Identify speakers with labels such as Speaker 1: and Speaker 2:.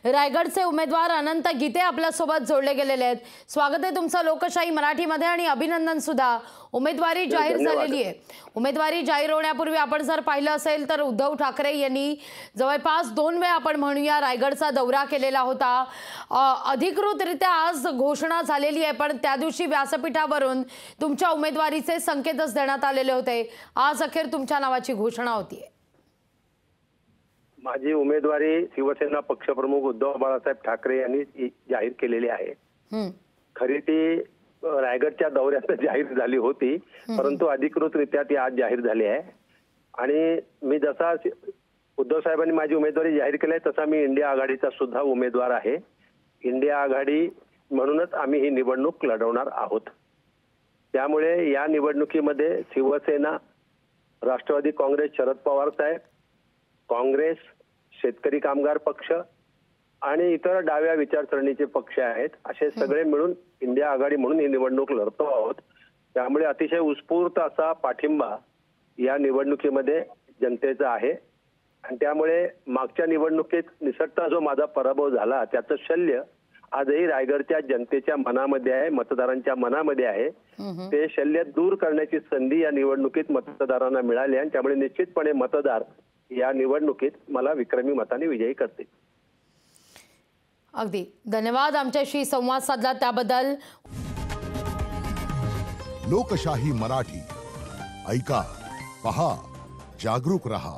Speaker 1: रायगडचे उमेदवार अनंत गीते आपल्यासोबत जोडले गेलेले आहेत। स्वागत आहे तुमचं लोकशाही मराठीमध्ये आणि अभिनंदन सुद्धा। उमेदवारी जाहीर झालेली आहे। उमेदवारी जाहीर होण्यापूर्वी आपण जर पाहिलं असेल तर उद्धव ठाकरे यांनी जवळपास 2 वेळा आपण म्हणूया रायगडचा दौरा केलेला होता। अधिकृतरित्या आज घोषणा झालेली आहे, पण त्या दिवशी व्यासपीठावरून तुमच्या उमेदवारीचे संकेतच देण्यात आलेले होते। आज अखेर तुमच्या नावाची घोषणा होतीये।
Speaker 2: माझी उमेदवारी शिवसेना पक्षप्रमुख उद्धव बाळासाहेब ठाकरे यांनी जाहीर केलेली आहे। खरी ती रायगडच्या दौऱ्यात जाहीर झाली होती, परंतु अधिकृतरित्या ती आज जाहीर झाली आहे। आणि मी जसा उद्धव साहेबांनी माझी उमेदवारी जाहीर केली आहे तसा मी इंडिया आघाडीचा सुद्धा उमेदवार आहे। इंडिया आघाडी म्हणूनच आम्ही ही निवडणूक लढवणार आहोत। त्यामुळे या निवडणुकीमध्ये शिवसेना, राष्ट्रवादी काँग्रेस शरद पवार साहेब, काँग्रेस, शेतकरी कामगार पक्ष आणि इतर डाव्या विचारसरणीचे पक्ष आहेत, असे सगळे मिळून इंडिया आघाडी म्हणून ही निवडणूक लढतो आहोत। त्यामुळे अतिशय उत्स्फूर्त असा पाठिंबा या निवडणुकीमध्ये जनतेचा आहे। आणि त्यामुळे मागच्या निवडणुकीत निसटता जो माझा पराभव झाला त्याचं शल्य आजही रायगडच्या जनतेच्या मनामध्ये आहे, मतदारांच्या मनामध्ये आहे। ते शल्य दूर करण्याची संधी या निवडणुकीत मतदारांना मिळाली आणि त्यामुळे निश्चितपणे मतदार या निवडणुकीत मला विक्रमी मताने विजयी करतील।
Speaker 1: अगदी धन्यवाद आमच्याशी संवाद साधला त्याबद्दल।
Speaker 3: लोकशाही मराठी ऐका, पहा, जागरूक रहा।